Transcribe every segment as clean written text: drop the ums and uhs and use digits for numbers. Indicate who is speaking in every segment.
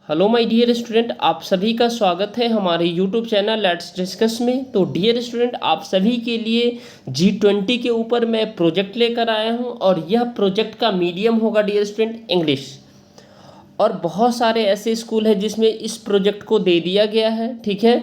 Speaker 1: Hello my dear student, आप सभी का स्वागत है हमारे यूट्यूब चैनल लेट्स डिस्कस में। तो डियर स्टूडेंट, आप सभी के लिए G20 के ऊपर मैं प्रोजेक्ट लेकर आया हूं और यह प्रोजेक्ट का मीडियम होगा डियर स्टूडेंट इंग्लिश। और बहुत सारे ऐसे स्कूल हैं जिसमें इस प्रोजेक्ट को दे दिया गया है, ठीक है।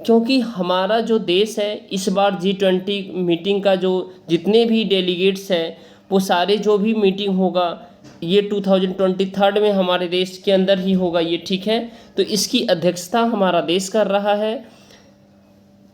Speaker 1: क्योंकि हमारा जो देश है इस बार G20 मीटिंग का जो जितने भी डेलीगेट्स हैं वो सारे जो भी मीटिंग होगा ये 2023 में हमारे देश के अंदर ही होगा ये, ठीक है। तो इसकी अध्यक्षता हमारा देश कर रहा है।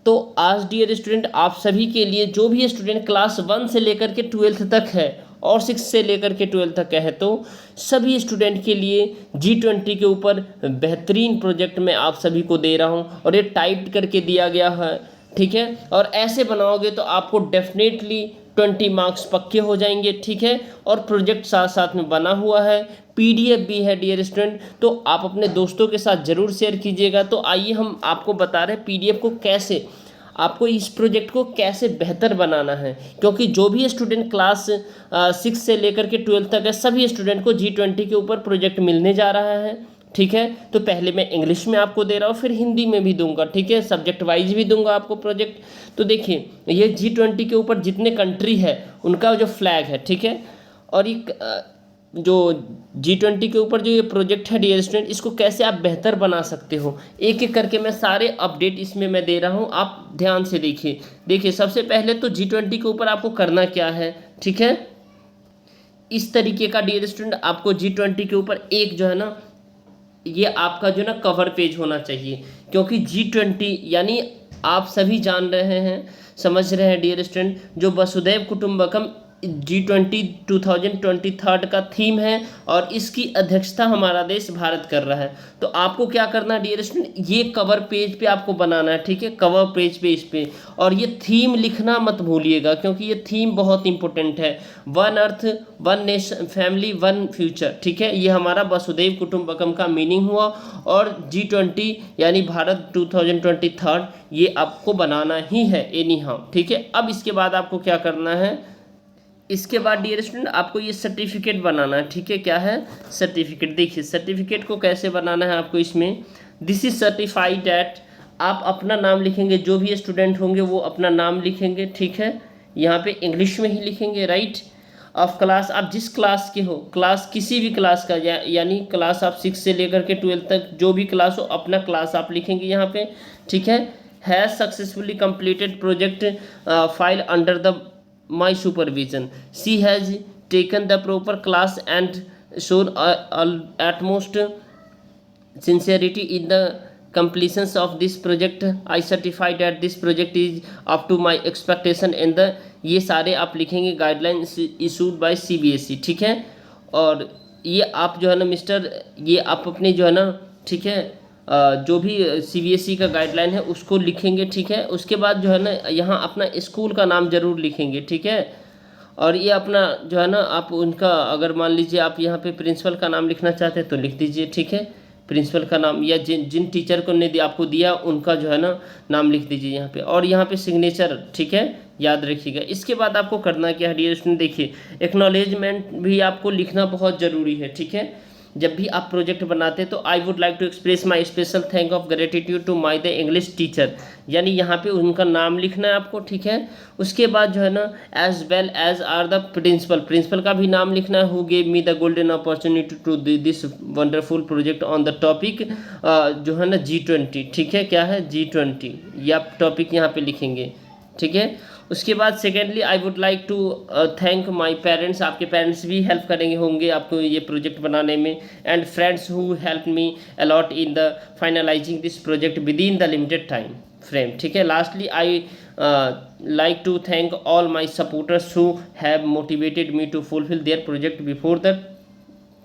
Speaker 1: तो आज डियर स्टूडेंट आप सभी के लिए जो भी स्टूडेंट क्लास 1 से लेकर के 12th तक है और 6 से लेकर के 12 तक है, तो सभी स्टूडेंट के लिए G20 के ऊपर बेहतरीन प्रोजेक्ट मैं आप सभी को दे रहा हूं और ये टाइप करके दिया गया है, ठीक है। और ऐसे बनाओगे तो आपको डेफिनेटली 20 मार्क्स पक्के हो जाएंगे, ठीक है। और प्रोजेक्ट साथ साथ में बना हुआ है, PDF भी है डियर स्टूडेंट, तो आप अपने दोस्तों के साथ ज़रूर शेयर कीजिएगा। तो आइए हम आपको बता रहे हैं PDF को कैसे, आपको इस प्रोजेक्ट को कैसे बेहतर बनाना है। क्योंकि जो भी स्टूडेंट क्लास 6 से लेकर के 12 तक है सभी स्टूडेंट को G20 के ऊपर प्रोजेक्ट मिलने जा रहा है, ठीक है। तो पहले मैं इंग्लिश में आपको दे रहा हूँ, फिर हिंदी में भी दूंगा, ठीक है। सब्जेक्ट वाइज भी दूंगा आपको प्रोजेक्ट। तो देखिए ये G20 के ऊपर जितने कंट्री है उनका जो फ्लैग है, ठीक है। और एक जो G20 के ऊपर जो ये प्रोजेक्ट है डियर स्टूडेंट, इसको कैसे आप बेहतर बना सकते हो एक एक करके मैं सारे अपडेट इसमें मैं दे रहा हूँ, आप ध्यान से देखिए। सबसे पहले तो G20 के ऊपर आपको करना क्या है, ठीक है। इस तरीके का डियर स्टूडेंट आपको G20 के ऊपर एक जो है ना ये आपका जो ना कवर पेज होना चाहिए। क्योंकि G20 यानी आप सभी जान रहे हैं, समझ रहे हैं डियर स्टूडेंट, जो वसुधैव कुटुंबकम G20 2023 का थीम है और इसकी अध्यक्षता हमारा देश भारत कर रहा है। तो आपको क्या करना है डियर स्टूडेंट, ये कवर पेज पे आपको बनाना है, ठीक है। कवर पेज पे इस पे, और ये थीम लिखना मत भूलिएगा क्योंकि ये थीम बहुत इंपॉर्टेंट है। One earth, one nation, family, one future, ठीक है। ये हमारा वसुधैव कुटुंबकम का मीनिंग हुआ। और G20 यानी भारत 2023 ये आपको बनाना ही है एनी हाउ, ठीक है। अब इसके बाद आपको क्या करना है, इसके बाद डियर स्टूडेंट आपको ये सर्टिफिकेट बनाना है, ठीक है। क्या है, सर्टिफिकेट। देखिए सर्टिफिकेट को कैसे बनाना है आपको, इसमें दिस इज सर्टिफाइड डैट, आप अपना नाम लिखेंगे, जो भी स्टूडेंट होंगे वो अपना नाम लिखेंगे, ठीक है। यहाँ पे इंग्लिश में ही लिखेंगे, राइट। ऑफ क्लास, आप जिस क्लास के हो, क्लास किसी भी क्लास का यानी क्लास आप 6 से लेकर के 12 तक जो भी क्लास हो अपना क्लास आप लिखेंगे यहाँ पे, ठीक है। Has successfully completed project file under the my supervision, she has taken the proper class and shown utmost sincerity in the completions of this project. I certify that this project is up to my expectation and the, ये सारे आप लिखेंगे guidelines issued by CBSE, ठीक है। और ये आप जो है ना मिस्टर, ये आप अपने जो है ना, ठीक है, जो भी CBSE का गाइडलाइन है उसको लिखेंगे, ठीक है। उसके बाद जो है ना यहाँ अपना स्कूल का नाम ज़रूर लिखेंगे, ठीक है। और ये अपना जो है ना आप उनका, अगर मान लीजिए आप यहाँ पे प्रिंसिपल का नाम लिखना चाहते हैं तो लिख दीजिए, ठीक है। प्रिंसिपल का नाम या जिन टीचर को ने आपको दिया उनका जो है ना नाम लिख दीजिए यहाँ पे, और यहाँ पे सिग्नेचर, ठीक है, याद रखिएगा। इसके बाद आपको करना क्या है डियर स्टूडेंट, देखिए एक्नॉलेजमेंट भी आपको लिखना बहुत ज़रूरी है, ठीक है। जब भी आप प्रोजेक्ट बनाते हैं तो I would like to express my special thank of gratitude to my the English teacher, यानी यहाँ पे उनका नाम लिखना है आपको, ठीक है। उसके बाद जो है ना as well as our the principal का भी नाम लिखना है, who gave me the golden opportunity to this wonderful project on the topic जो है ना G20, ठीक है। क्या है, G20, ये आप टॉपिक यहाँ पे लिखेंगे, ठीक है। उसके बाद secondly I would like to thank my parents, आपके पेरेंट्स भी हेल्प करेंगे होंगे आपको ये प्रोजेक्ट बनाने में, and friends who help me a lot in the finalising this project within the limited time frame, ठीक है। Lastly I like to thank all my supporters who have motivated me to fulfil their project before the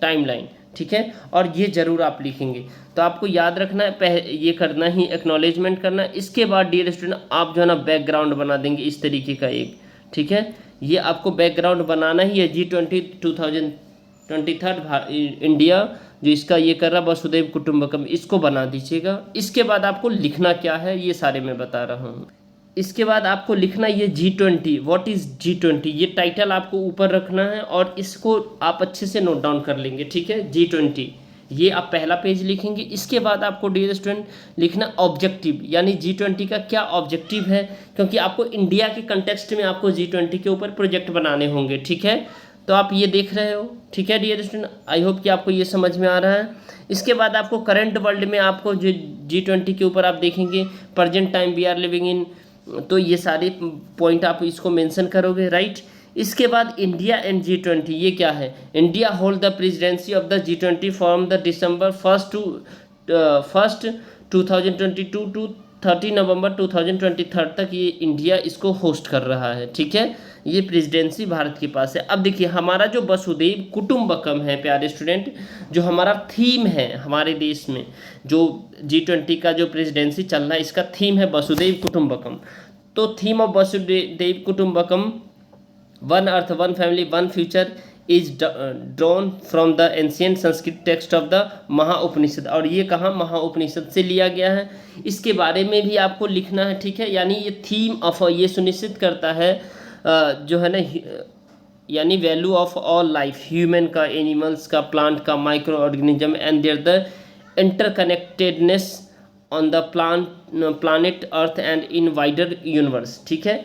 Speaker 1: timeline, ठीक है। और ये ज़रूर आप लिखेंगे। तो आपको याद रखना है ये करना ही, एक्नॉलेजमेंट करना है। इसके बाद डियर स्टूडेंट आप जो है ना बैकग्राउंड बना देंगे इस तरीके का एक, ठीक है। ये आपको बैकग्राउंड बनाना ही है G20 2023 इंडिया जो इसका ये कर रहा वसुधैव कुटुंबकम, इसको बना दीजिएगा। इसके बाद आपको लिखना क्या है ये सारे मैं बता रहा हूँ। इसके बाद आपको लिखना ये G20, व्हाट इज़ G20, ये टाइटल आपको ऊपर रखना है और इसको आप अच्छे से नोट डाउन कर लेंगे, ठीक है। G20 ये आप पहला पेज लिखेंगे। इसके बाद आपको डियर स्टूडेंट लिखना ऑब्जेक्टिव, यानी G20 का क्या ऑब्जेक्टिव है, क्योंकि आपको इंडिया के कंटेक्स्ट में आपको G20 के ऊपर प्रोजेक्ट बनाने होंगे, ठीक है। तो आप ये देख रहे हो, ठीक है डियर स्टूडेंट, आई होप कि आपको ये समझ में आ रहा है। इसके बाद आपको करंट वर्ल्ड में आपको जो G20 के ऊपर आप देखेंगे present time we are living in, तो ये सारे पॉइंट आप इसको मेंशन करोगे, राइट। इसके बाद इंडिया एंड G20, ये क्या है, India hold the presidency of the G20 from the December 1 2022 to 30 नवंबर 2023 तक ये इंडिया इसको होस्ट कर रहा है, ठीक है। ये प्रेसिडेंसी भारत के पास है। अब देखिए हमारा जो वसुधैव कुटुंबकम है प्यारे स्टूडेंट, जो हमारा थीम है हमारे देश में, जो G20 का जो प्रेसिडेंसी चल रहा है, इसका थीम है वसुधैव कुटुंबकम। तो theme of Vasudhaiva Kutumbakam, one earth one family one future, is drawn from the ancient Sanskrit text of the Mahaupanishad. और ये कहाँ, महाउपनिषद से लिया गया है। इसके बारे में भी आपको लिखना है, ठीक है। यानी ये थीम ऑफ, ये सुनिश्चित करता है जो है ना, यानी value of all life, human का, एनिमल्स का, प्लांट का, micro organism and their the interconnectedness on the planet earth and in wider universe, ठीक है।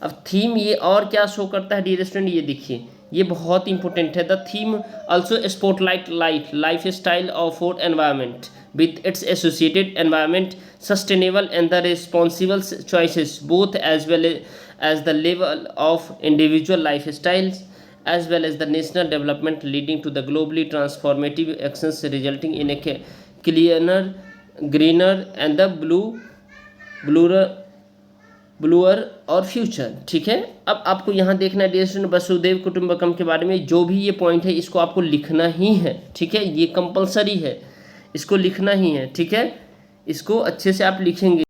Speaker 1: अब थीम ये और क्या शो करता है डियर स्टूडेंट, ये देखिए, ये बहुत इंपॉर्टेंट है। The theme also spotlight life style of और environment with its associated environment, sustainable and the responsible choices, both as well as the level of individual lifestyles as well as the national development, leading to the globally transformative actions resulting in a cleaner, greener and the bluer और future, ठीक है। अब आपको यहाँ देखना है dear student, वसुधैव कुटुंबकम के बारे में जो भी ये पॉइंट है इसको आपको लिखना ही है, ठीक है। ये कंपलसरी है, इसको लिखना ही है, ठीक है। इसको अच्छे से आप लिखेंगे।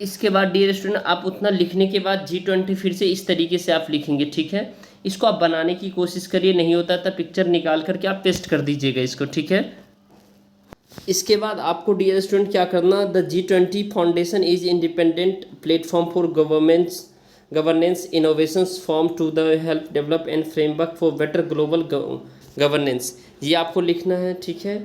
Speaker 1: इसके बाद डियर स्टूडेंट आप उतना लिखने के बाद G20 फिर से इस तरीके से आप लिखेंगे, ठीक है। इसको आप बनाने की कोशिश करिए, नहीं होता तो पिक्चर निकाल करके आप पेस्ट कर दीजिएगा इसको, ठीक है। इसके बाद आपको डियर स्टूडेंट क्या करना, the G20 foundation is independent platform for governance innovations form to the help develop and framework for better global governance, ये आपको लिखना है, ठीक है।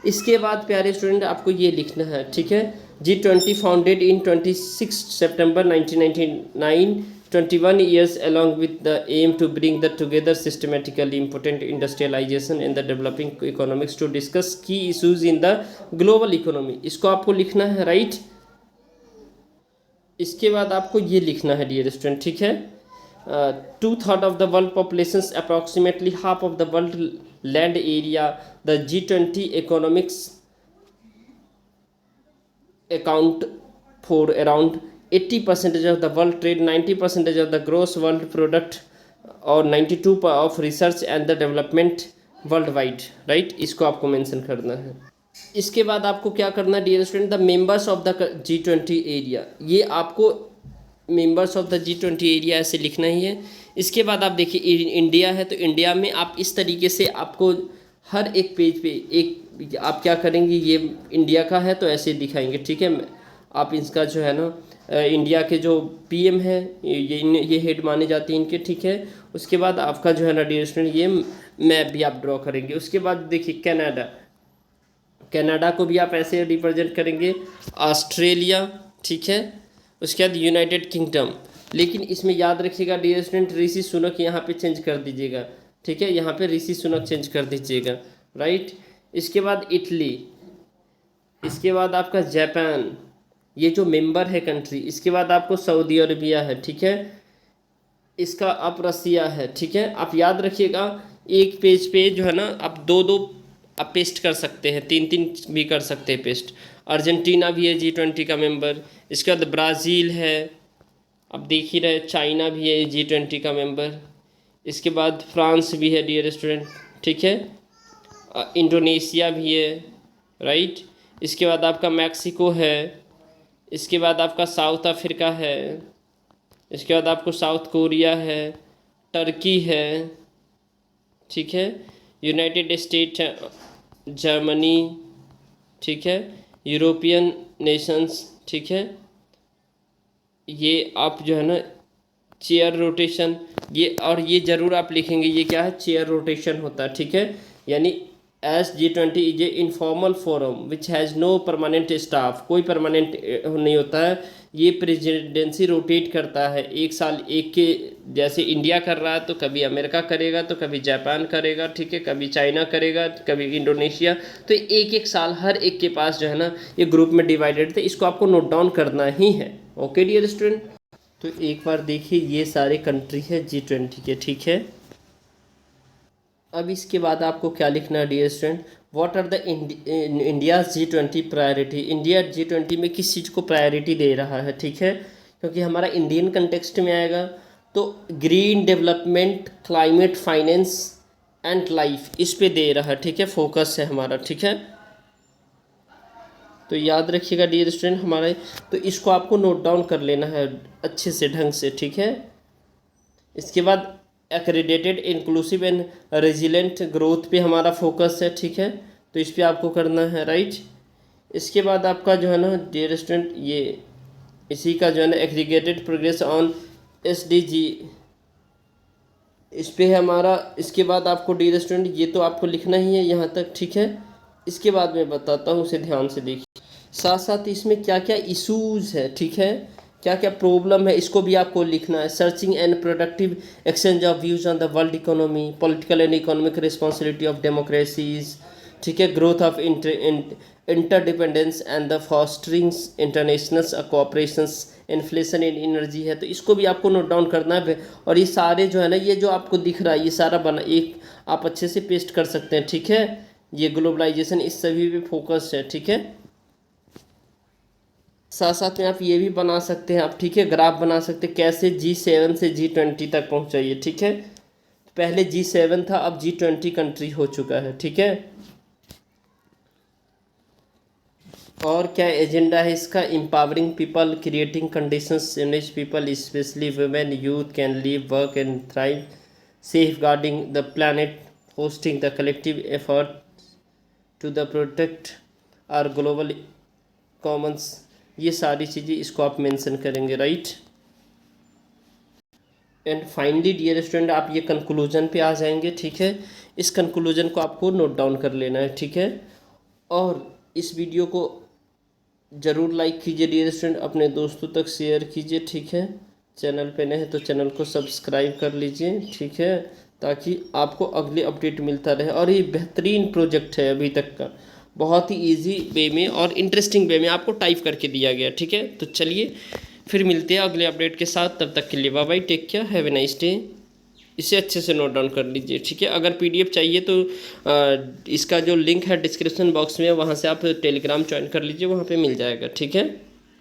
Speaker 1: इसके बाद प्यारे स्टूडेंट आपको ये लिखना है, ठीक है। G20 founded in 26 September 1999, 21 years along with the aim to bring the together systematically important industrialization and the developing economics to discuss key issues in the global economy, इसको आपको लिखना है, राइट। इसके बाद आपको ये लिखना है डियर स्टूडेंट, ठीक है। 2/3 of the world populations, approximately half of the world land area, the G20 economics account for around 80% of the world trade, 90% of the gross world product और 92% of research and the development worldwide, right. इसको आपको mention करना है। इसके बाद आपको क्या करना है dear student, the members of the G20 area, ये आपको members of the G20 area ऐसे लिखना ही है। इसके बाद आप देखिए इंडिया है, तो इंडिया में आप इस तरीके से आपको हर एक पेज पे एक आप क्या करेंगे, ये इंडिया का है तो ऐसे दिखाएंगे, ठीक है। आप इसका जो है ना इंडिया के जो PM है ये हेड माने जाते हैं इनके, ठीक है। उसके बाद आपका जो है ना डियर स्टूडेंट ये मैप भी आप ड्रॉ करेंगे। उसके बाद देखिए कनाडा को भी आप ऐसे रिप्रेजेंट करेंगे, ऑस्ट्रेलिया, ठीक है। उसके बाद यूनाइटेड किंगडम, लेकिन इसमें याद रखिएगा डियर स्टूडेंट ऋषि सुनक यहाँ पे चेंज कर दीजिएगा, ठीक है। यहाँ पे ऋषि सुनक चेंज कर दीजिएगा, राइट। इसके बाद इटली, इसके बाद आपका जापान, ये जो मेंबर है कंट्री। इसके बाद आपको सऊदी अरबिया है, ठीक है। इसका आप रसिया है, ठीक है। आप याद रखिएगा एक पेज पे जो है ना आप दो आप पेस्ट कर सकते हैं, 3 भी कर सकते हैं पेस्ट। अर्जेंटीना भी है G20 का मेंबर। इसके बाद ब्राज़ील है, आप देख ही रहे, चाइना भी है G20 का मेंबर। इसके बाद फ्रांस भी है डियर स्टूडेंट, ठीक है। इंडोनेशिया भी है, राइट। इसके बाद आपका मैक्सिको है। इसके बाद आपका साउथ अफ्रीका है। इसके बाद आपको साउथ कोरिया है, टर्की है, ठीक है। यूनाइटेड स्टेट है, जर्मनी, ठीक है। यूरोपियन नेशंस, ठीक है। ये आप जो है ना चेयर रोटेशन, ये और ये ज़रूर आप लिखेंगे, ये क्या है, चेयर रोटेशन होता है, ठीक है। यानी as G20 is a informal forum which has no permanent staff, कोई परमानेंट नहीं होता है। ये प्रेसिडेंसी रोटेट करता है, एक साल एक के, जैसे इंडिया कर रहा है तो कभी अमेरिका करेगा, तो कभी जापान करेगा, ठीक है, कभी चाइना करेगा, कभी इंडोनेशिया। तो एक एक साल हर एक के पास जो है ना ये ग्रुप में डिवाइडेड थे, इसको आपको नोट डाउन करना ही है। ओके डियर स्टूडेंट, तो एक बार देखिए ये सारे कंट्री है G20 के, ठीक है। अब इसके बाद आपको क्या लिखना है dear student, what are the India's G20 priority. India G20 में किस चीज़ को प्रायोरिटी दे रहा है, ठीक है, क्योंकि हमारा इंडियन कंटेक्स्ट में आएगा तो green development, climate, finance and life, इस पे दे रहा है, ठीक है, फोकस है हमारा, ठीक है। तो याद रखिएगा डियर स्टूडेंट हमारे, तो इसको आपको नोट डाउन कर लेना है अच्छे से ढंग से, ठीक है। इसके बाद accredited, inclusive and resilient growth पे हमारा फोकस है, ठीक है, तो इस पे आपको करना है, राइट। इसके बाद आपका जो है ना डियर स्टूडेंट ये इसी का जो है ना एग्रीगेटेड प्रोग्रेस ऑन SDG, इस पे है हमारा। इसके बाद आपको डियर स्टूडेंट ये तो आपको लिखना ही है यहाँ तक, ठीक है। इसके बाद मैं बताता हूँ, उसे ध्यान से देखिए, साथ साथ इसमें क्या क्या इशूज़ है, ठीक है, क्या क्या प्रॉब्लम है, इसको भी आपको लिखना है। Searching and productive exchange of views on the world economy, political and economic responsibility of democracies, ठीक है, growth of interdependence and the fosterings international cooperations, inflation in energy है, तो इसको भी आपको नोट डाउन करना है। और ये सारे जो है ना ये जो आपको दिख रहा है ये सारा बना एक आप अच्छे से पेस्ट कर सकते हैं, ठीक है। ये ग्लोबलाइजेशन इस सभी पे फोकस है, ठीक है। साथ साथ में आप ये भी बना सकते हैं आप, ठीक है, ग्राफ बना सकते हैं कैसे G7 से G20 तक पहुंचाइए, ठीक है। पहले G7 था, अब G20 कंट्री हो चुका है, ठीक है। और क्या एजेंडा है इसका, empowering people, creating conditions in which people specially women youth can live, work and thrive, safeguarding the planet, hosting the collective effort to the protect our global commons, ये सारी चीज़ें इसको आप मेंशन करेंगे, right. And finally dear student आप ये conclusion पे आ जाएंगे, ठीक है। इस कंक्लूजन को आपको नोट डाउन कर लेना है, ठीक है। और इस वीडियो को ज़रूर लाइक कीजिए डियर स्टूडेंट, अपने दोस्तों तक शेयर कीजिए, ठीक है। चैनल पे नए हैं तो चैनल को सब्सक्राइब कर लीजिए, ठीक है, ताकि आपको अगले अपडेट मिलता रहे। और ये बेहतरीन प्रोजेक्ट है अभी तक का, बहुत ही इजी वे में और इंटरेस्टिंग वे में आपको टाइप करके दिया गया, ठीक है। तो चलिए फिर मिलते हैं अगले अपडेट के साथ, तब तक के लिए bye bye, take care, have a nice day. इसे अच्छे से नोट डाउन कर लीजिए, ठीक है। अगर PDF चाहिए तो इसका जो लिंक है डिस्क्रिप्शन बॉक्स में, वहाँ से आप टेलीग्राम ज्वाइन कर लीजिए, वहाँ पे मिल जाएगा, ठीक है।